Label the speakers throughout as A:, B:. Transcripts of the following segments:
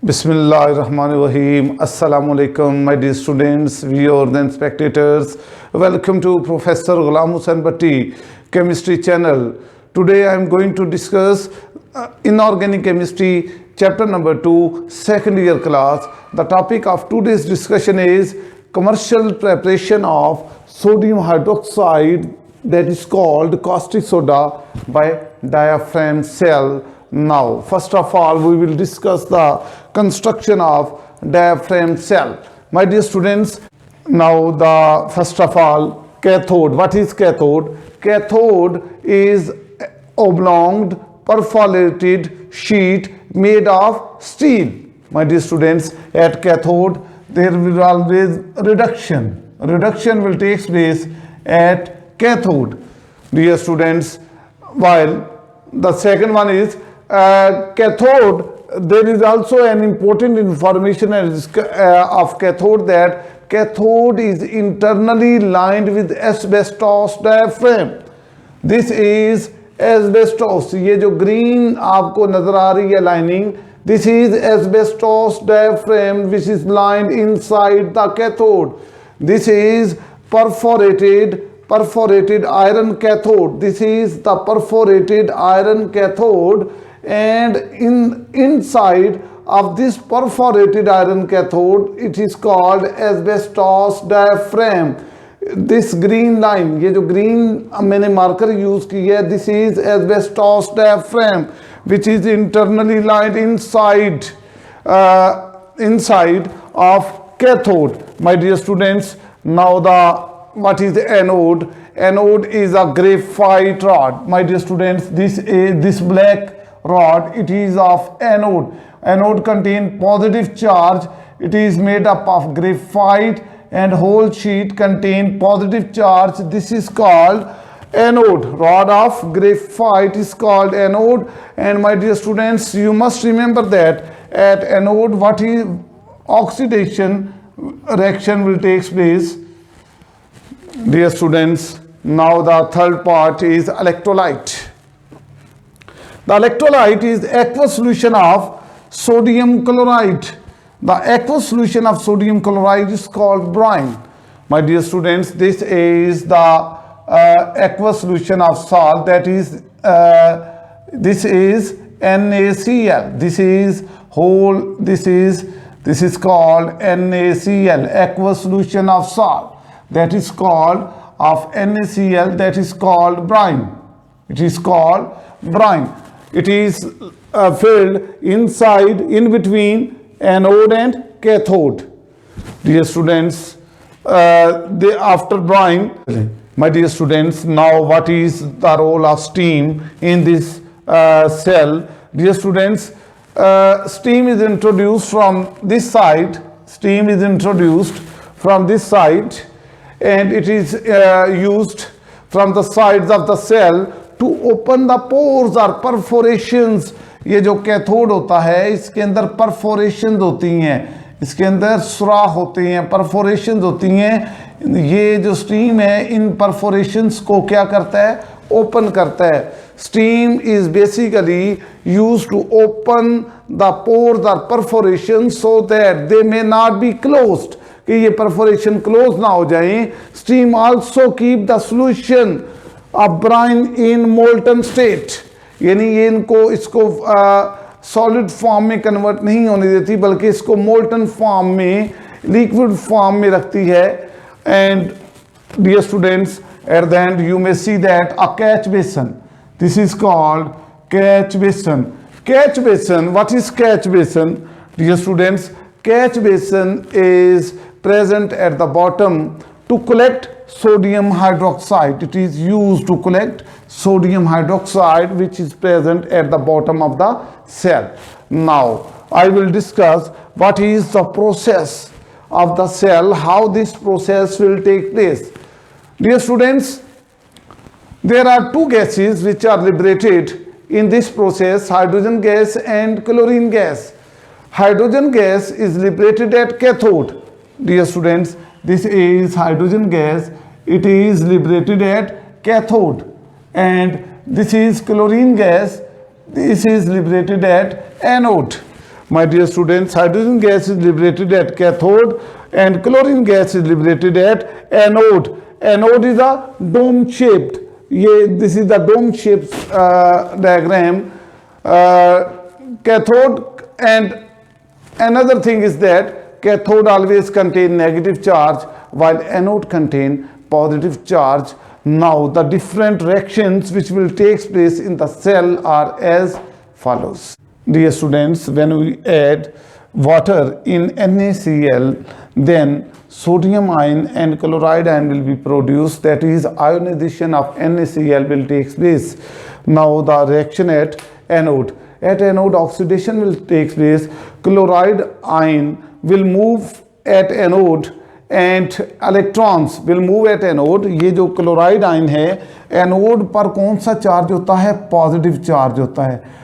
A: Bismillahirrahmanirrahim. Assalamu alaikum, my dear students, viewers and spectators. Welcome to Professor Ghulam Hussain Bhatti Chemistry channel. Today I am going to discuss Inorganic Chemistry, chapter number 2, second year class. The topic of today's discussion is commercial preparation of sodium hydroxide, that is called caustic soda, by diaphragm cell. Now, first of all, we will discuss the construction of diaphragm cell. My dear students, now first of all, cathode. What is cathode? Cathode is oblong perforated sheet made of steel. My dear students, at cathode there will always reduction. Reduction will take place at cathode. Dear students, while the second one is cathode, there is also an important information of cathode, that cathode is internally lined with asbestos diaphragm. This is asbestos. ये जो green आपको नजर आ रही है lining, this is asbestos diaphragm which is lined inside the cathode. This is perforated iron cathode. This is the perforated iron cathode, and inside of this perforated iron cathode it is called asbestos diaphragm. This green line, ये जो green मैंने marker use की है, this is asbestos diaphragm which is internally lined inside of cathode. My dear students, now what is the anode? Anode is a graphite rod. My dear students, this black rod, it is of anode. Anode contain positive charge. It is made up of graphite, and whole sheet contain positive charge. This is called anode. Rod of graphite is called anode. And my dear students, you must remember that at anode, what is oxidation reaction will take place. Dear students, now the third part is electrolyte. The electrolyte is aqueous solution of sodium chloride. The aqueous solution of sodium chloride is called brine. My dear students, this is the aqueous solution of salt, that is this is NaCl. This is called NaCl, aqueous solution of salt, that is called of NaCl, that is called brine. It is called brine. It is filled inside, in between anode and cathode. Dear students, after brine, my dear students, now what is the role of steam in this cell? Dear students, steam is introduced from this side. Steam is introduced from this side, and it is used from the sides of the cell to open the pores or perforations. ये जो cathode होता है, इसके अंदर perforation होती हैं, इसके अंदर सुराख होते हैं, परफोरेशन होती हैं. ये जो स्टीम है, इन परफोरेशंस को क्या करता है? ओपन करता है. Steam is basically used to open the pores और perforation so that they may not be closed, कि ये परफोरेशन क्लोज ना हो जाएं. Steam also keep the solution of brine in molten state, यानी ये इसको सॉलिड फॉर्म में कन्वर्ट नहीं होने देती, बल्कि इसको मोल्टन फॉर्म में, लिक्विड फॉर्म में रखती है. And dear students, at the end you may see that a catch basin. This is called catch basin. Catch basin, what is catch basin? Dear students, catch basin is present at the bottom to collect sodium hydroxide. It is used to collect sodium hydroxide which is present at the bottom of the cell. Now I will discuss what is the process of the cell, how this process will take place. Dear students, there are two gases which are liberated in this process, hydrogen gas and chlorine gas. Hydrogen gas is liberated at cathode. Dear students, this is hydrogen gas. It is liberated at cathode. And this is chlorine gas. This is liberated at anode. My dear students, hydrogen gas is liberated at cathode and chlorine gas is liberated at anode. Anode is a dome shaped. This is the dome shaped diagram. Cathode, and another thing is that cathode always contain negative charge while anode contain positive charge. Now the different reactions which will take place in the cell are as follows. Dear students, when we add water in NaCl, then sodium ion and chloride ion will be produced, that is ionization of NaCl will take place. Now the reaction at anode. At anode oxidation will take place. Chloride ion will move at anode and electrons will move at anode. ये जो chloride ion है anode पर कौन सा charge होता है? Positive charge होता है।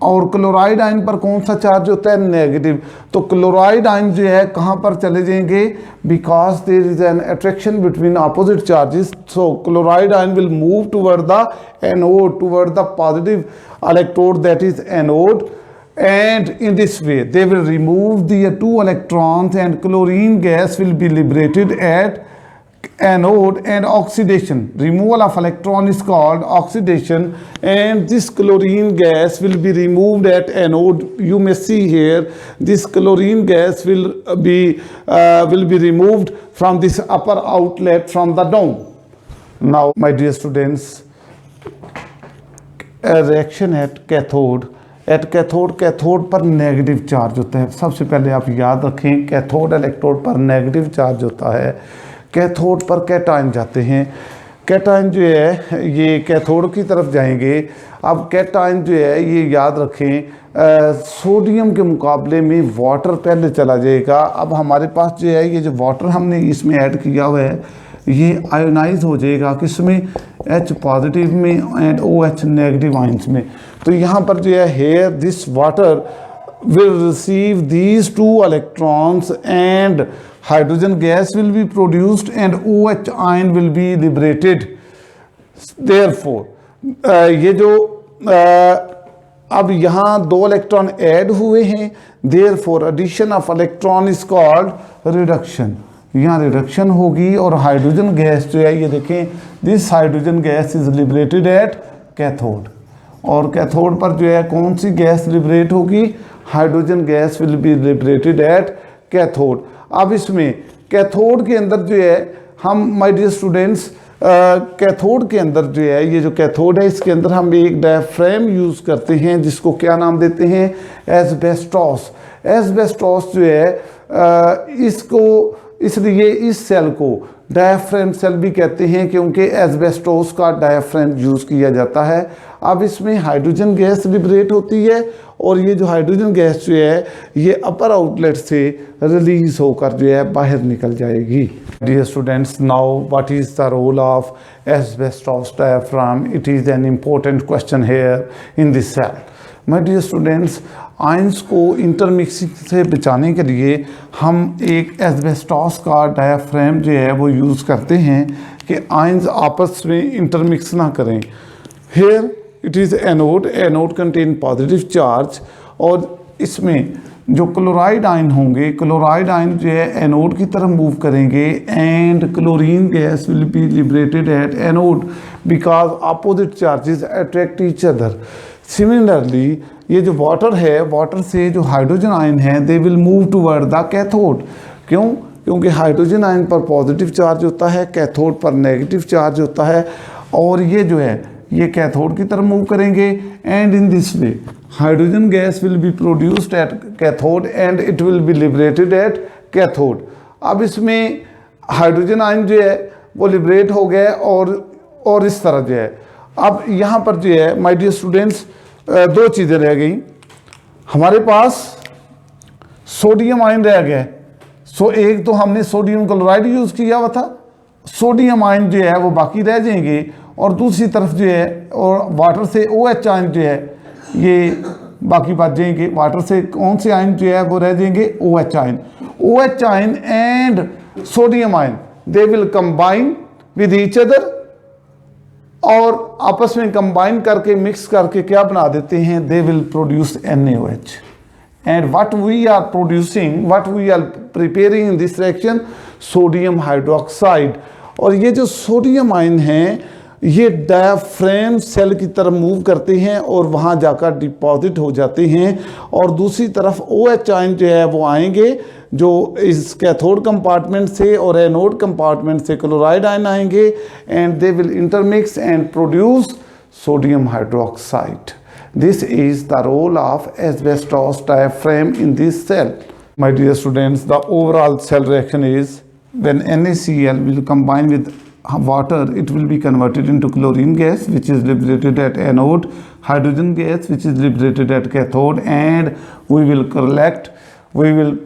A: और क्लोराइड आयन पर कौन सा चार्ज होता है? नेगेटिव। तो क्लोराइड आयन जो है कहाँ पर चले जाएंगे? Because there is an attraction between opposite charges, so chloride ion will move toward the anode, toward the positive electrode, that is anode, and in this way they will remove the 2 electrons and chlorine gas will be liberated at anode. And oxidation, removal of electron is called oxidation, and this chlorine gas will be removed at anode. You may see here this chlorine gas will be removed from this upper outlet from the dome. Now my dear students, a reaction at cathode. At cathode पर negative charge होता है। सबसे पहले आप याद रखें cathode electrode पर negative charge होता है। कैथोड पर कैटायन जाते हैं। कैटायन जो है ये कैथोड की तरफ जाएंगे। अब कैटायन जो है ये याद रखें सोडियम के मुकाबले में वाटर पहले चला जाएगा। अब हमारे पास जो है ये जो वाटर हमने इसमें ऐड किया हुआ है ये आयोनाइज हो जाएगा किसमें? H पॉजिटिव में एंड OH नेगेटिव आयंस में। तो यहाँ पर जो है here this water will receive these 2 electrons and hydrogen gas will be produced and OH ion will be liberated. Therefore ये जो अब यहाँ 2 इलेक्ट्रॉन ऐड हुए हैं, therefore addition of electron is called reduction. यहाँ रिडक्शन होगी और हाइड्रोजन गैस जो है ये देखें this hydrogen gas is liberated at cathode. और कैथोड पर जो है कौन सी गैस लिबरेट होगी? Hydrogen gas will be liberated at cathode. अब इसमें कैथोड के अंदर जो है हम माय डियर स्टूडेंट्स कैथोड के अंदर जो है ये जो कैथोड है इसके अंदर हम एक डायफ्राम यूज़ करते हैं जिसको क्या नाम देते हैं? एस्बेस्टॉस। एस्बेस्टॉस जो है इसको इसलिए इस सेल को डायफ्राम सेल भी कहते हैं क्योंकि एस्बेस्टोस का डायफ्राम यूज़ किया जाता है। अब इसमें हाइड्रोजन गैस लिबरेट होती है और ये जो हाइड्रोजन गैस जो है ये अपर आउटलेट से रिलीज होकर जो है बाहर निकल जाएगी। Dear students, now what is the role of asbestos diaphragm? It is an important question here in this cell. My dear students, ions को इंटरमिक्सिंग से बचाने के लिए हम एक एस्बेस्टॉस का डायफ्राम जो है वो यूज़ करते हैं कि आयंस आपस में इंटरमिक्स ना करें। Here it is anode, anode contain positive charge, और इसमें जो क्लोराइड आयन होंगे क्लोराइड आयन जो है एनोड की तरफ मूव करेंगे and chlorine gas will be liberated at anode because opposite charges attract each other. Similarly ये जो वाटर है वाटर से जो हाइड्रोजन आयन है they will move toward the cathode. क्यों? क्योंकि हाइड्रोजन आयन पर पॉजिटिव चार्ज होता है, कैथोड पर नेगेटिव चार्ज होता है, और ये जो है ये कैथोड की तरफ मूव करेंगे and in this way hydrogen gas will be produced at cathode and it will be liberated at cathode. अब इसमें हाइड्रोजन आयन जो है वो लिबरेट हो गया और इस तरह जो है अब यहाँ पर जो है माय डियर स्टूडेंट्स 2 चीज़ें रह गई। हमारे पास सोडियम आयन रह गया। एक तो हमने सोडियम क्लोराइड यूज़ किया हुआ था, सोडियम आयन जो है वो बाकी रह जाएंगे, और दूसरी तरफ जो है और वाटर से OH आयन जो है ये बाकी बच जाएंगे। वाटर से कौन से आयन जो है वो रह जाएंगे? OH ion. OH ion and sodium ion they will combine with each other, और आपस में कंबाइन करके मिक्स करके क्या बना देते हैं? They will produce NaOH। and what we are producing, what we are preparing in this reaction, sodium hydroxide. और ये जो सोडियम आयन हैं ये डायाफ्राम सेल की तरफ मूव करते हैं और वहाँ जाकर डिपॉजिट हो जाते हैं, और दूसरी तरफ OH आयन जो है वो आएंगे जो इस कैथोड कंपार्टमेंट से, और एनोड कंपार्टमेंट से क्लोराइड आयन आएंगे, and they will intermix and produce sodium hydroxide. This is the role of asbestos diaphragm in this cell. My dear students, the overall cell reaction is when NaCl will combine with water, it will be converted into chlorine gas, which is liberated at anode, hydrogen gas, which is liberated at cathode, and we will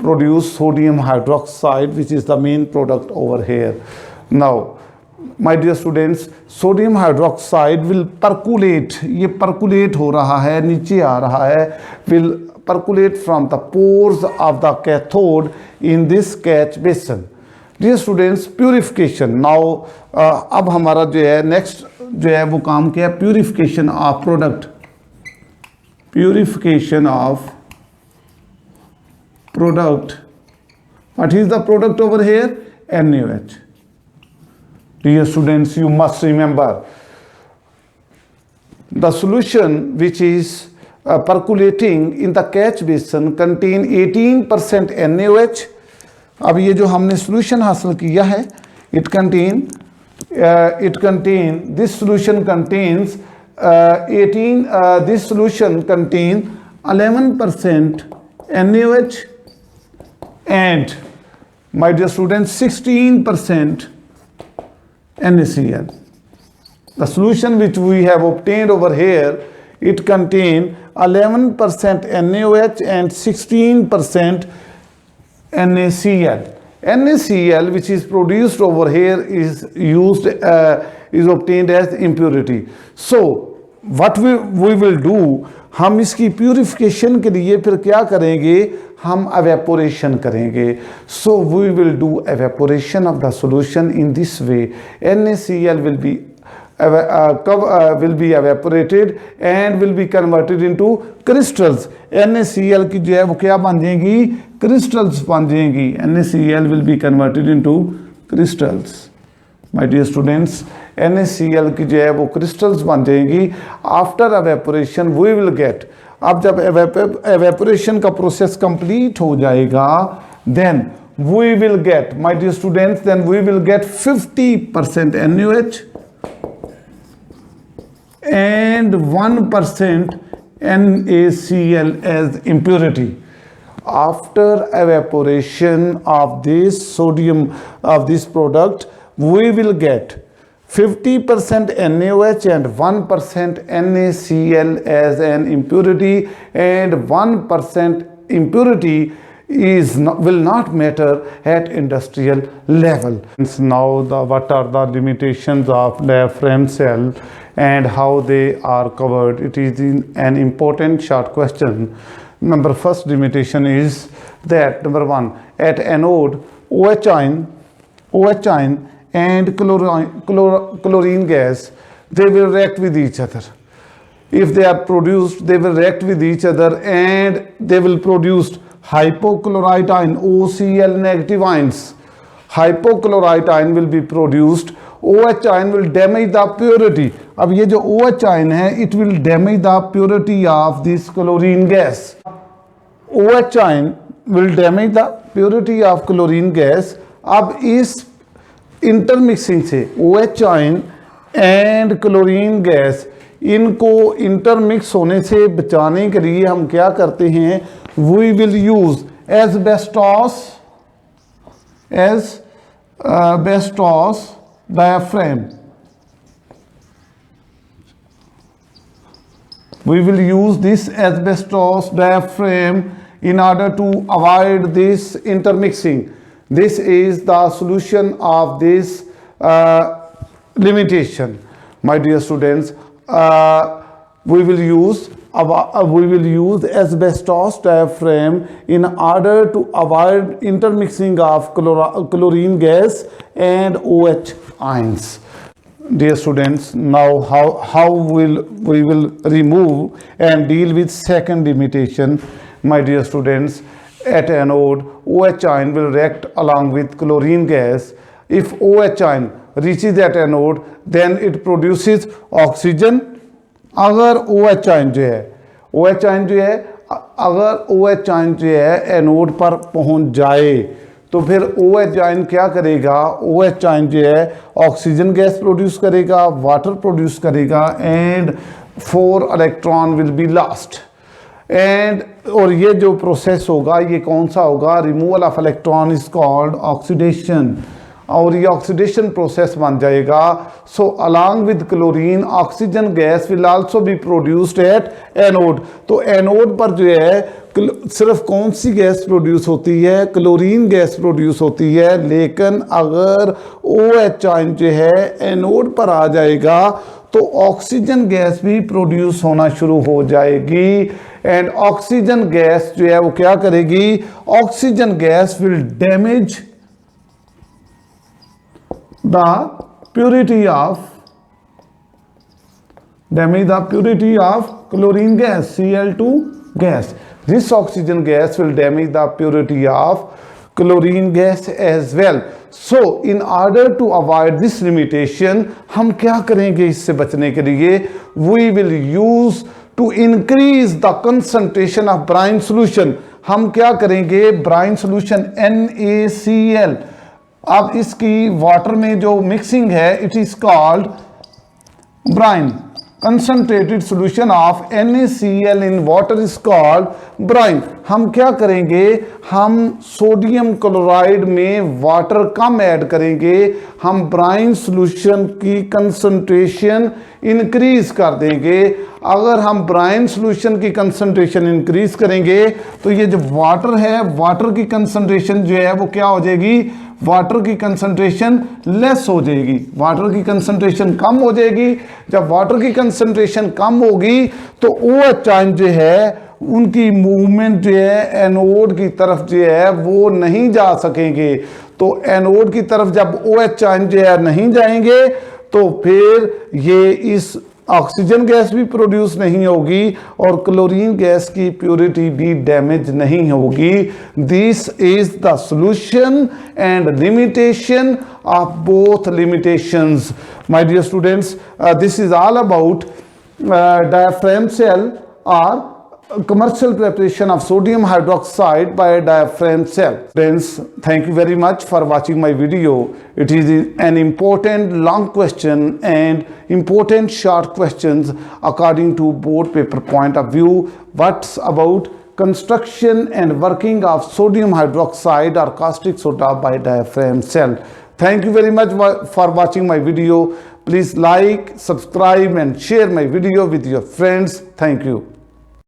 A: produce sodium hydroxide, which is the main product over here. Now, my dear students, sodium hydroxide will percolate, ये percolate हो रहा है, नीचे आ रहा है, will percolate from the pores of the cathode in this catch basin. Dear students, purification. Now अब हमारा जो है next जो है वो काम क्या है, purification of product. Purification of product. What is the product over here? NaOH. Dear students, you must remember the solution which is percolating in the catch basin contain 18% NaOH. अब ये जो हमने solution हासिल किया है, this solution contains 11% NaOH and, my dear students, 16% NaCl. The solution which we have obtained over here, it contains 11% NaOH and 16% NaCl. NaCl, which is produced over here, is obtained as impurity. So what we will do, हम इसकी purification के लिए फिर क्या करेंगे, हम evaporation करेंगे. So we will do evaporation of the solution in this way. NaCl will be evaporated and will be converted into crystals. NaCl की जो है वो क्या बन जाएंगी, crystals बन जाएंगी. NaCl will be converted into crystals. My dear students, NaCl की जो है वो crystals बन जाएंगी. After evaporation we will get, अब जब evaporation का process complete हो जाएगा, then we will get, my dear students, then we will get 50% NaOH and 1% NaCl as impurity. After evaporation of this sodium, of this product, we will get 50% NaOH and 1% NaCl as an impurity, and 1% impurity will not matter at industrial level. Now what are the limitations of diaphragm cell and how they are covered? It is an important short question. First limitation is that, number one, at anode, OH ion and chlorine gas, they will react with each other. If they are produced, they will react with each other and they will produce hypochlorite ion, OCl negative ions. Hypochlorite ion will be produced. OH ion will damage the purity. अब ये जो OH ion है, it will damage the purity of this chlorine gas. OH ion will damage the purity of chlorine gas. अब इस intermixing से OH ion and chlorine gas, इनको intermix होने से बचाने के लिए हम क्या करते हैं, we will use asbestos diaphragm. We will use this asbestos diaphragm in order to avoid this intermixing. This is the solution of this limitation. My dear students, we will use asbestos diaphragm in order to avoid intermixing of chlorine gas and OH ions. Dear students, now how will we will remove and deal with second limitation. My dear students, at anode OH ion will react along with chlorine gas. If OH ion reaches at anode, then it produces oxygen. अगर OH ion जो है अगर OH ion जो है anode पर पहुंच जाए तो फिर OH आयन क्या करेगा, OH आयन जो है ऑक्सीजन गैस प्रोड्यूस करेगा, वाटर प्रोड्यूस करेगा and 4 electron will be lost and और ये जो प्रोसेस होगा ये कौन सा होगा, removal of electron is called oxidation और ये ऑक्सीडेशन प्रोसेस बन जाएगा. So along with chlorine oxygen gas will also be produced at anode. तो एनोड पर जो है सिर्फ कौन सी गैस प्रोड्यूस होती है, क्लोरीन गैस प्रोड्यूस होती है. लेकिन अगर OH आयन जो है एनोड पर आ जाएगा तो ऑक्सीजन गैस भी प्रोड्यूस होना शुरू हो जाएगी एंड ऑक्सीजन गैस जो है वो क्या करेगी, oxygen gas will damage the purity of chlorine gas, Cl2 gas. This oxygen gas will damage the purity of chlorine gas as well. So in order to avoid this limitation, हम क्या करेंगे इससे बचने के लिए, we will use to increase the concentration of brine solution. हम क्या करेंगे, brine solution NaCl, अब इसकी वाटर में जो मिक्सिंग है it is called brine. Concentrated solution of NaCl in water is called brine. हम क्या करेंगे, हम सोडियम क्लोराइड में वाटर कम ऐड करेंगे, हम ब्राइन सॉल्यूशन की कंसंट्रेशन इंक्रीज कर देंगे. अगर हम ब्राइन सॉल्यूशन की कंसंट्रेशन इंक्रीज करेंगे तो ये जो वाटर है, वाटर की कंसंट्रेशन जो है वो क्या हो जाएगी, वाटर की कंसंट्रेशन लेस हो जाएगी, वाटर की कंसंट्रेशन कम हो जाएगी. जब वाटर की कंसंट्रेशन कम होगी तो OH आयन जो है उनकी मूवमेंट जो है एनोड की तरफ जो है वो नहीं जा सकेंगे. तो एनोड की तरफ जब OH आयन जो है नहीं जाएंगे तो फिर ये इस ऑक्सीजन गैस भी प्रोड्यूस नहीं होगी और क्लोरीन गैस की प्योरिटी भी डैमेज नहीं होगी. This is the solution and limitation of both limitations. My dear students, this is all about diaphragm cell or commercial preparation of sodium hydroxide by diaphragm cell. Friends, thank you very much for watching my video. It is an important long question and important short questions according to board paper point of view. What's about construction and working of sodium hydroxide or caustic soda by diaphragm cell. Thank you very much for watching my video. Please like, subscribe and share my video with your friends. Thank you.